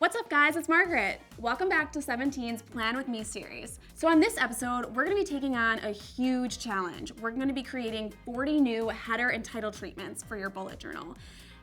What's up guys, it's Margaret. Welcome back to 17's Plan With Me series. So on this episode, we're gonna be taking on a huge challenge. We're gonna be creating 40 new header and title treatments for your bullet journal.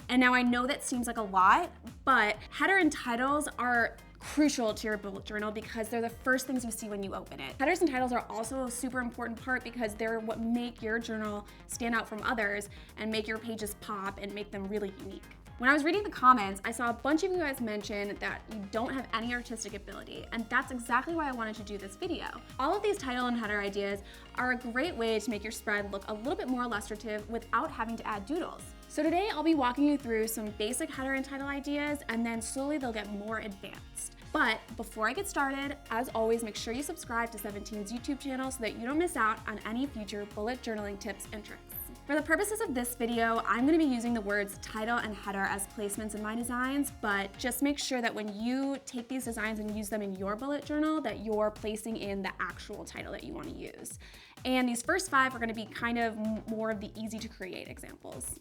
And now I know that seems like a lot, but header and titles are crucial to your bullet journal because they're the first things you see when you open it. Headers and titles are also a super important part because they're what make your journal stand out from others and make your pages pop and make them really unique. When I was reading the comments, I saw a bunch of you guys mention that you don't have any artistic ability, and that's exactly why I wanted to do this video. All of these title and header ideas are a great way to make your spread look a little bit more illustrative without having to add doodles. So today I'll be walking you through some basic header and title ideas, and then slowly they'll get more advanced. But before I get started, as always, make sure you subscribe to 17's YouTube channel so that you don't miss out on any future bullet journaling tips and tricks. For the purposes of this video, I'm going to be using the words title and header as placements in my designs, but just make sure that when you take these designs and use them in your bullet journal, that you're placing in the actual title that you want to use. And these first 5 are going to be kind of more of the easy to create examples.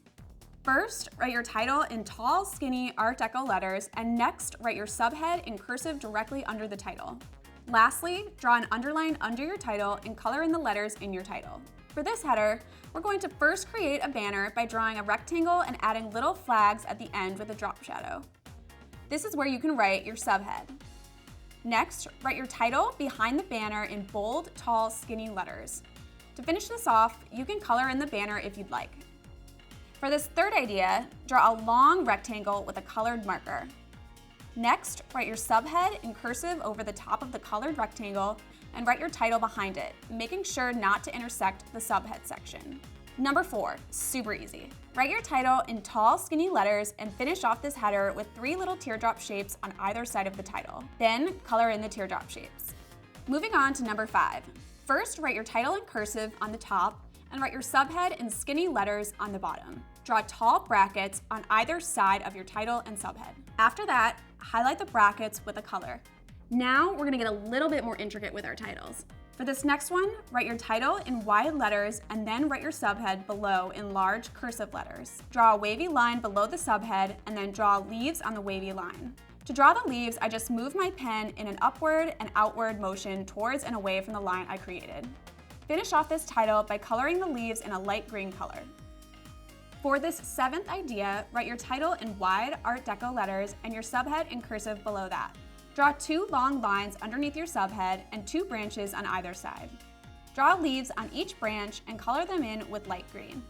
First, write your title in tall, skinny Art Deco letters, and next, write your subhead in cursive directly under the title. Lastly, draw an underline under your title and color in the letters in your title. For this header, we're going to first create a banner by drawing a rectangle and adding little flags at the end with a drop shadow. This is where you can write your subhead. Next, write your title behind the banner in bold, tall, skinny letters. To finish this off, you can color in the banner if you'd like. For this third idea, draw a long rectangle with a colored marker. Next, write your subhead in cursive over the top of the colored rectangle and write your title behind it, making sure not to intersect the subhead section. Number 4, super easy. Write your title in tall, skinny letters and finish off this header with 3 little teardrop shapes on either side of the title. Then color in the teardrop shapes. Moving on to number 5. First, write your title in cursive on the top and write your subhead in skinny letters on the bottom. Draw tall brackets on either side of your title and subhead. After that, highlight the brackets with a color. Now we're gonna get a little bit more intricate with our titles. For this next one, write your title in wide letters and then write your subhead below in large cursive letters. Draw a wavy line below the subhead and then draw leaves on the wavy line. To draw the leaves, I just move my pen in an upward and outward motion towards and away from the line I created. Finish off this title by coloring the leaves in a light green color. For this 7th idea, write your title in wide Art Deco letters and your subhead in cursive below that. Draw 2 long lines underneath your subhead and 2 branches on either side. Draw leaves on each branch and color them in with light green.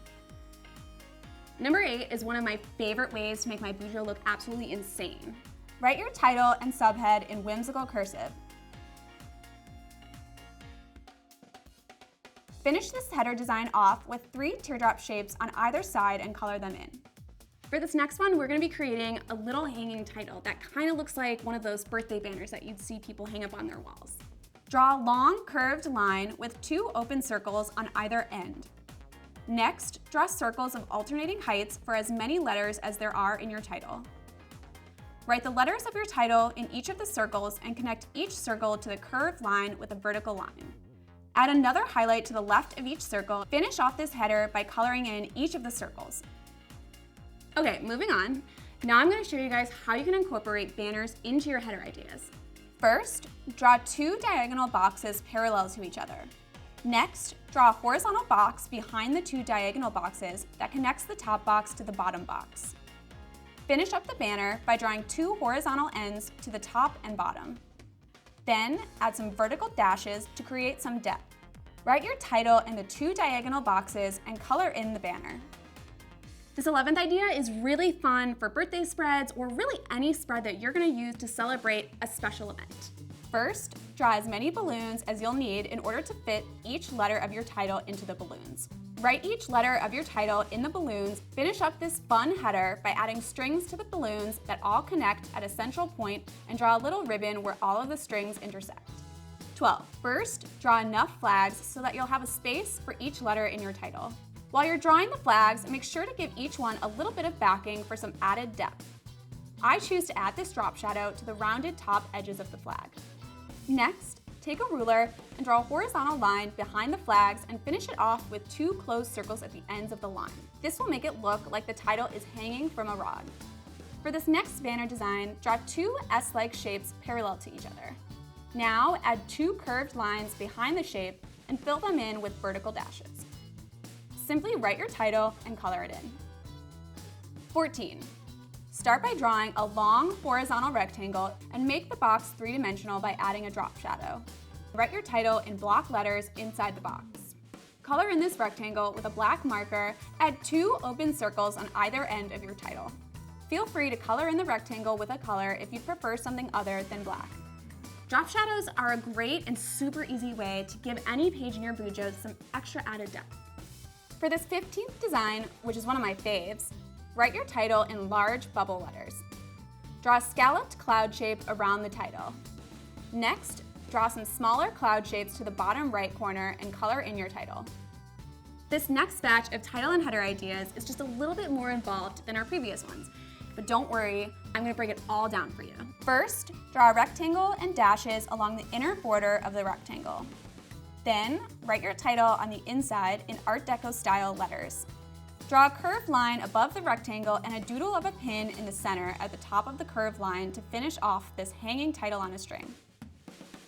Number 8 is one of my favorite ways to make my bujo look absolutely insane. Write your title and subhead in whimsical cursive. Finish this header design off with 3 teardrop shapes on either side and color them in. For this next one, we're gonna be creating a little hanging title that kind of looks like one of those birthday banners that you'd see people hang up on their walls. Draw a long curved line with 2 open circles on either end. Next, draw circles of alternating heights for as many letters as there are in your title. Write the letters of your title in each of the circles and connect each circle to the curved line with a vertical line. Add another highlight to the left of each circle. Finish off this header by coloring in each of the circles. Okay, moving on. Now I'm going to show you guys how you can incorporate banners into your header ideas. First, draw 2 diagonal boxes parallel to each other. Next, draw a horizontal box behind the 2 diagonal boxes that connects the top box to the bottom box. Finish up the banner by drawing 2 horizontal ends to the top and bottom. Then, add some vertical dashes to create some depth. Write your title in the 2 diagonal boxes and color in the banner. This 11th idea is really fun for birthday spreads or really any spread that you're gonna use to celebrate a special event. First, draw as many balloons as you'll need in order to fit each letter of your title into the balloons. Write each letter of your title in the balloons. Finish up this fun header by adding strings to the balloons that all connect at a central point and draw a little ribbon where all of the strings intersect. 12. First, draw enough flags so that you'll have a space for each letter in your title. While you're drawing the flags, make sure to give each one a little bit of backing for some added depth. I choose to add this drop shadow to the rounded top edges of the flag. Next, take a ruler and draw a horizontal line behind the flags and finish it off with 2 closed circles at the ends of the line. This will make it look like the title is hanging from a rod. For this next banner design, draw two S-like shapes parallel to each other. Now add two curved lines behind the shape and fill them in with vertical dashes. Simply write your title and color it in. 14. Start by drawing a long horizontal rectangle and make the box three-dimensional by adding a drop shadow. Write your title in block letters inside the box. Color in this rectangle with a black marker, add two open circles on either end of your title. Feel free to color in the rectangle with a color if you prefer something other than black. Drop shadows are a great and super easy way to give any page in your bujo some extra added depth. For this 15th design, which is one of my faves, write your title in large bubble letters. Draw a scalloped cloud shape around the title. Next, draw some smaller cloud shapes to the bottom right corner and color in your title. This next batch of title and header ideas is just a little bit more involved than our previous ones, but don't worry, I'm going to break it all down for you. First, draw a rectangle and dashes along the inner border of the rectangle. Then, write your title on the inside in Art Deco style letters. Draw a curved line above the rectangle and a doodle of a pin in the center at the top of the curved line to finish off this hanging title on a string.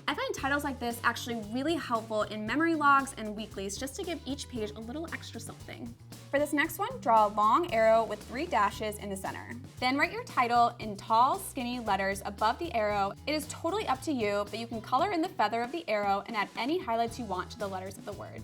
I find titles like this actually really helpful in memory logs and weeklies just to give each page a little extra something. For this next one, draw a long arrow with 3 dashes in the center. Then write your title in tall, skinny letters above the arrow. It is totally up to you, but you can color in the feather of the arrow and add any highlights you want to the letters of the word.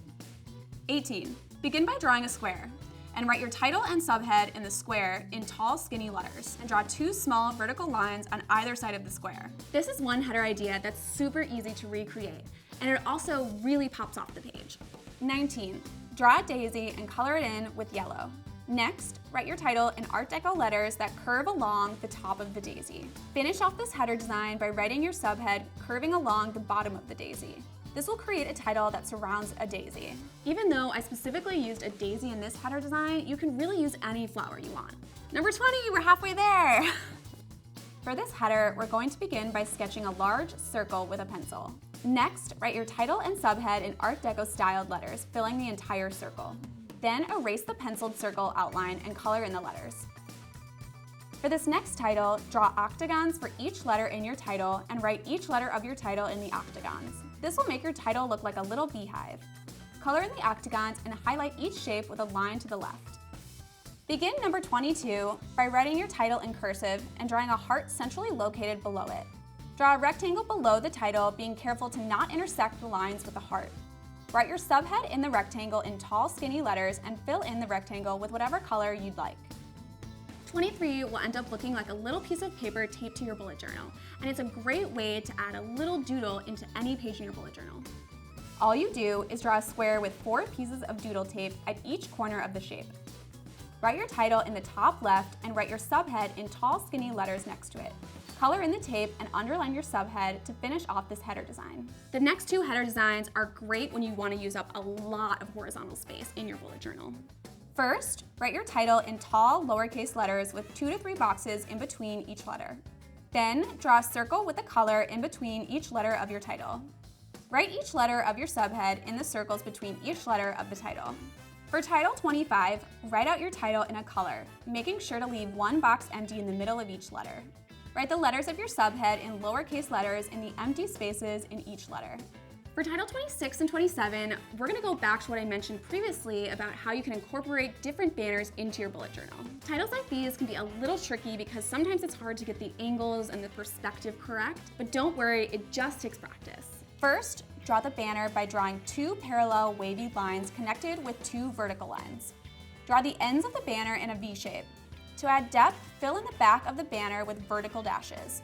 18. Begin by drawing a square. And write your title and subhead in the square in tall, skinny letters, and draw 2 small vertical lines on either side of the square. This is one header idea that's super easy to recreate, and it also really pops off the page. 19. Draw a daisy and color it in with yellow. Next, write your title in Art Deco letters that curve along the top of the daisy. Finish off this header design by writing your subhead curving along the bottom of the daisy. This will create a title that surrounds a daisy. Even though I specifically used a daisy in this header design, you can really use any flower you want. Number 20, we're halfway there. For this header, we're going to begin by sketching a large circle with a pencil. Next, write your title and subhead in Art Deco styled letters, filling the entire circle. Then erase the penciled circle outline and color in the letters. For this next title, draw octagons for each letter in your title and write each letter of your title in the octagons. This will make your title look like a little beehive. Color in the octagons and highlight each shape with a line to the left. Begin number 22 by writing your title in cursive and drawing a heart centrally located below it. Draw a rectangle below the title, being careful to not intersect the lines with the heart. Write your subhead in the rectangle in tall, skinny letters and fill in the rectangle with whatever color you'd like. 23 will end up looking like a little piece of paper taped to your bullet journal, and it's a great way to add a little doodle into any page in your bullet journal. All you do is draw a square with 4 pieces of doodle tape at each corner of the shape. Write your title in the top left and write your subhead in tall, skinny letters next to it. Color in the tape and underline your subhead to finish off this header design. The next 2 header designs are great when you want to use up a lot of horizontal space in your bullet journal. First, write your title in tall, lowercase letters with 2 to 3 boxes in between each letter. Then, draw a circle with a color in between each letter of your title. Write each letter of your subhead in the circles between each letter of the title. For title 25, write out your title in a color, making sure to leave 1 box empty in the middle of each letter. Write the letters of your subhead in lowercase letters in the empty spaces in each letter. For title 26 and 27, we're going to go back to what I mentioned previously about how you can incorporate different banners into your bullet journal. Titles like these can be a little tricky because sometimes it's hard to get the angles and the perspective correct, but don't worry, it just takes practice. First, draw the banner by drawing 2 parallel wavy lines connected with 2 vertical lines. Draw the ends of the banner in a V shape. To add depth, fill in the back of the banner with vertical dashes.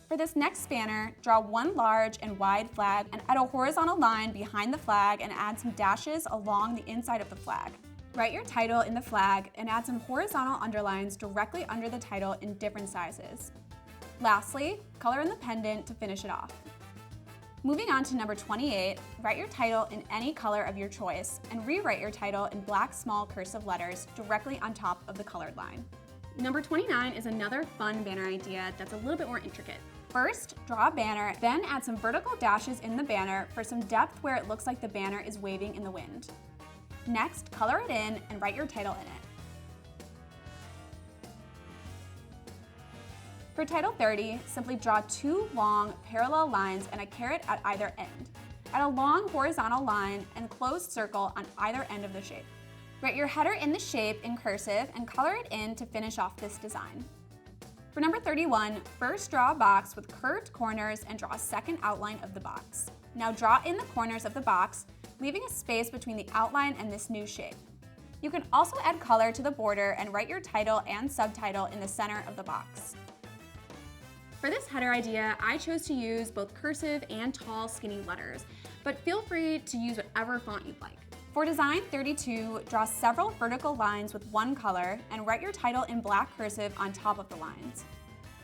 For this next banner, draw 1 large and wide flag and add a horizontal line behind the flag and add some dashes along the inside of the flag. Write your title in the flag and add some horizontal underlines directly under the title in different sizes. Lastly, color in the pendant to finish it off. Moving on to number 28, write your title in any color of your choice and rewrite your title in black small cursive letters directly on top of the colored line. Number 29 is another fun banner idea that's a little bit more intricate. First, draw a banner, then add some vertical dashes in the banner for some depth where it looks like the banner is waving in the wind. Next, color it in and write your title in it. For title 30, simply draw 2 long parallel lines and a caret at either end. Add a long horizontal line and closed circle on either end of the shape. Write your header in the shape in cursive and color it in to finish off this design. For number 31, first draw a box with curved corners and draw a second outline of the box. Now draw in the corners of the box, leaving a space between the outline and this new shape. You can also add color to the border and write your title and subtitle in the center of the box. For this header idea, I chose to use both cursive and tall, skinny letters, but feel free to use whatever font you'd like. For design 32, draw several vertical lines with one color and write your title in black cursive on top of the lines.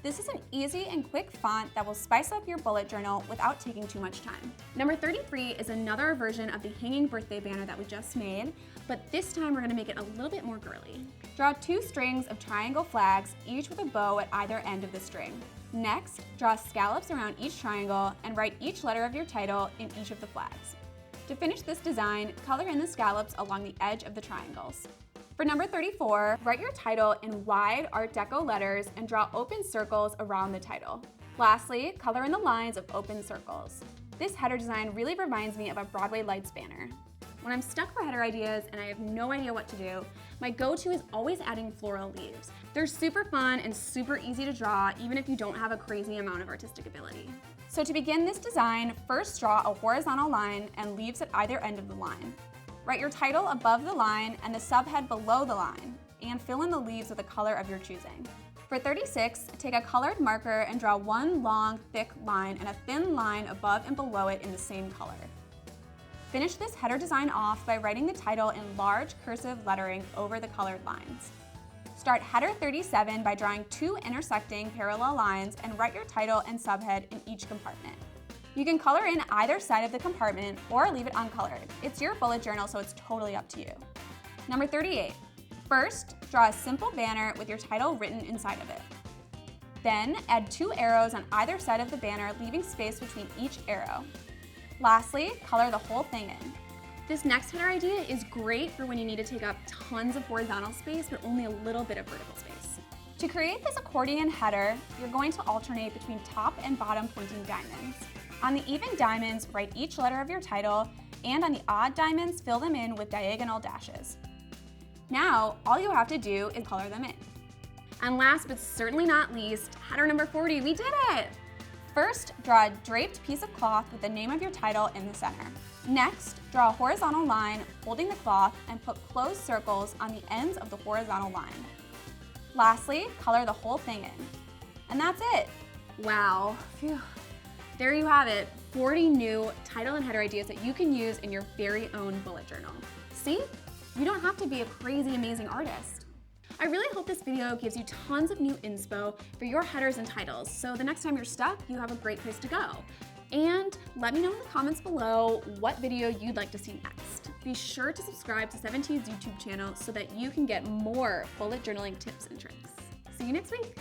This is an easy and quick font that will spice up your bullet journal without taking too much time. Number 33 is another version of the hanging birthday banner that we just made, but this time we're gonna make it a little bit more girly. Draw 2 strings of triangle flags, each with a bow at either end of the string. Next, draw scallops around each triangle and write each letter of your title in each of the flags. To finish this design, color in the scallops along the edge of the triangles. For number 34, write your title in wide Art Deco letters and draw open circles around the title. Lastly, color in the lines of open circles. This header design really reminds me of a Broadway Lights banner. When I'm stuck for header ideas and I have no idea what to do, my go-to is always adding floral leaves. They're super fun and super easy to draw, even if you don't have a crazy amount of artistic ability. So to begin this design, first draw a horizontal line and leaves at either end of the line. Write your title above the line and the subhead below the line, and fill in the leaves with a color of your choosing. For 36, take a colored marker and draw one long, thick line and a thin line above and below it in the same color. Finish this header design off by writing the title in large cursive lettering over the colored lines. Start header 37 by drawing 2 intersecting parallel lines and write your title and subhead in each compartment. You can color in either side of the compartment or leave it uncolored. It's your bullet journal, so it's totally up to you. Number 38. First, draw a simple banner with your title written inside of it. Then, add 2 arrows on either side of the banner, leaving space between each arrow. Lastly, color the whole thing in. This next header idea is great for when you need to take up tons of horizontal space, but only a little bit of vertical space. To create this accordion header, you're going to alternate between top and bottom pointing diamonds. On the even diamonds, write each letter of your title, and on the odd diamonds, fill them in with diagonal dashes. Now, all you have to do is color them in. And last but certainly not least, header number 40, we did it! First, draw a draped piece of cloth with the name of your title in the center. Next, draw a horizontal line holding the cloth and put closed circles on the ends of the horizontal line. Lastly, color the whole thing in. And that's it. Wow. Phew. There you have it, 40 new title and header ideas that you can use in your very own bullet journal. See? You don't have to be a crazy amazing artist. I really hope this video gives you tons of new inspo for your headers and titles, so the next time you're stuck, you have a great place to go. And let me know in the comments below what video you'd like to see next. Be sure to subscribe to 17's YouTube channel so that you can get more bullet journaling tips and tricks. See you next week.